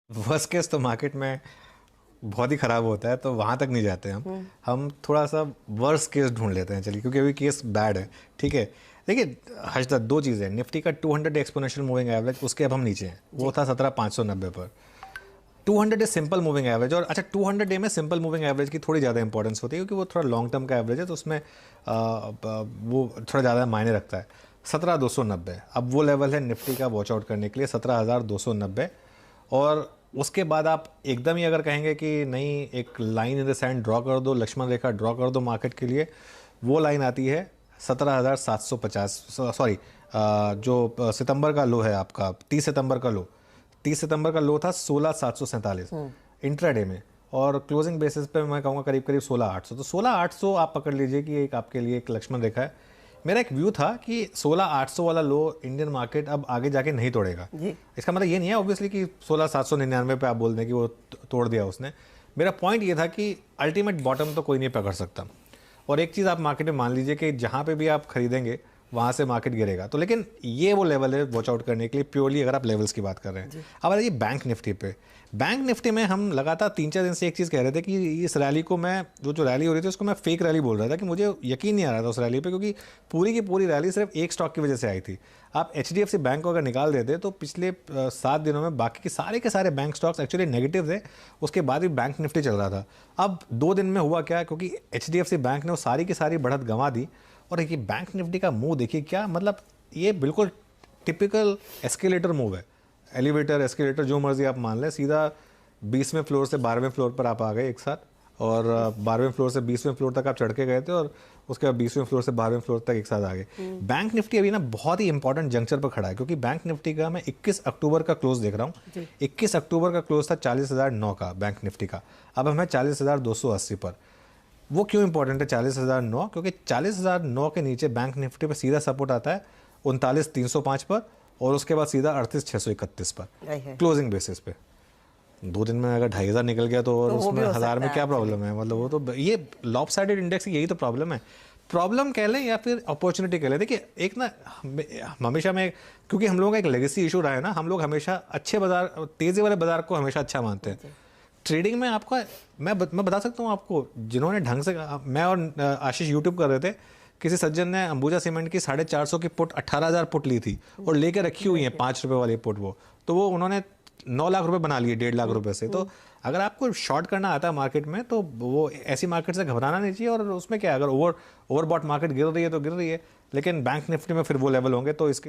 Worst case तो market में बहुत ही ख़राब होता है, तो वहाँ तक नहीं जाते हम थोड़ा सा वर्स्ट केस ढूंढ लेते हैं, चलिए, क्योंकि अभी केस बैड है। ठीक है, देखिए हर्षद, दो चीज़ें, निफ्टी का 200 एक्सपोनेंशियल मूविंग एवरेज, उसके अब हम नीचे हैं, वो था 17,590 पर। 200 इज सिंपल मूविंग एवरेज, और अच्छा 200 डे में सिंपल मूविंग एवरेज की थोड़ी ज़्यादा इंपॉर्टेंस होती है, क्योंकि वो थोड़ा लॉन्ग टर्म का एवरेज है, तो उसमें वो थोड़ा ज़्यादा मायने रखता है। 17,290 अब वो लेवल है निफ्टी का वॉच आउट करने के लिए, 17,290। और उसके बाद आप एकदम ही अगर कहेंगे कि नहीं, एक line in the sand draw कर दो, लक्ष्मण रेखा ड्रॉ कर दो मार्केट के लिए, वो लाइन आती है 17,750, सॉरी, जो सितंबर का लो है आपका, 30 सितंबर का लो, 30 सितंबर का लो था 16,747 इंट्राडे में, और क्लोजिंग बेसिस पे मैं कहूँगा करीब करीब 16,800। तो 16,800 आप पकड़ लीजिए कि एक आपके लिए एक लक्ष्मण रेखा है। मेरा एक व्यू था कि 16,800 वाला लो इंडियन मार्केट अब आगे जाके नहीं तोड़ेगा। इसका मतलब ये नहीं है ऑब्वियसली कि 16,799 पे आप बोल दें कि वो तोड़ दिया उसने। मेरा पॉइंट ये था कि अल्टीमेट बॉटम तो कोई नहीं पकड़ सकता, और एक चीज़ आप मार्केट में मान लीजिए कि जहाँ पे भी आप खरीदेंगे वहाँ से मार्केट गिरेगा। तो लेकिन ये वो लेवल है वॉच आउट करने के लिए, प्योरली अगर आप लेवल्स की बात कर रहे हैं। अब आइए बैंक निफ्टी पे। बैंक निफ्टी में हम लगातार 3-4 दिन से एक चीज़ कह रहे थे कि इस रैली को मैं, जो रैली हो रही थी उसको मैं फेक रैली बोल रहा था, कि मुझे यकीन नहीं आ रहा था उस रैली पे, क्योंकि पूरी की पूरी रैली सिर्फ एक स्टॉक की वजह से आई थी। आप HDFC बैंक को अगर निकाल देते तो पिछले 7 दिनों में बाकी के सारे बैंक स्टॉक्स एक्चुअली नेगेटिव थे, उसके बाद भी बैंक निफ्टी चल रहा था। अब 2 दिन में हुआ क्या, क्योंकि HDFC बैंक ने वो सारी की सारी बढ़त गंवा दी, और ये बैंक निफ्टी का मूव देखिए क्या, मतलब ये बिल्कुल टिपिकल एस्केलेटर मूव है। एलिवेटर, एस्केलेटर, जो मर्जी आप मान लें, सीधा 20वें फ्लोर से 12वें फ्लोर पर आप आ गए एक साथ, और 12वें फ्लोर से 20वें फ्लोर तक आप चढ़ के गए थे, और उसके बाद 20वें फ्लोर से 12वें फ्लोर तक एक साथ आ गए। बैंक निफ्टी अभी ना बहुत ही इंपॉर्टेंट जंक्चर पर खड़ा है, क्योंकि बैंक निफ्टी का मैं 21 अक्टूबर का क्लोज देख रहा हूँ। 21 अक्टूबर का क्लोज था 40,009 का बैंक निफ्टी का, अब हम है 40,280 पर। वो क्यों इंपॉर्टेंट है 40,009? क्योंकि 40,009 के नीचे बैंक निफ्टी पे सीधा सपोर्ट आता है 39,305 पर, और उसके बाद सीधा 38,631 पर क्लोजिंग बेसिस पे। 2 दिन में अगर 2,500 निकल गया तो और उसमें 1,000 में क्या प्रॉब्लम है? मतलब वो तो, ये लॉपसाइडेड इंडेक्स की यही तो प्रॉब्लम है। प्रॉब्लम कह लें या फिर अपॉर्चुनिटी कह लें। देखिए एक ना, हमेशा में, क्योंकि हम लोगों का एक लेगेसी इशू रहा है ना, हम लोग हमेशा अच्छे बाजार, तेज़ी वाले बाजार को हमेशा अच्छा मानते हैं। ट्रेडिंग में आपका, मैं बता सकता हूँ आपको, जिन्होंने ढंग से, मैं और आशीष यूट्यूब कर रहे थे, किसी सज्जन ने अंबुजा सीमेंट की 450 की पुट 18,000 पुट ली थी, और लेके रखी हुई है 5 रुपये वाली पुट, वो तो वो उन्होंने 9 लाख रुपए बना लिए 1.5 लाख रुपए से। तो अगर आपको शॉर्ट करना आता है मार्केट में, तो वो ऐसी मार्केट से घबराना नहीं चाहिए। और उसमें क्या है, अगर ओवरबॉट मार्केट गिर रही है तो गिर रही है, लेकिन बैंक निफ्टी में फिर वो लेवल होंगे, तो इसके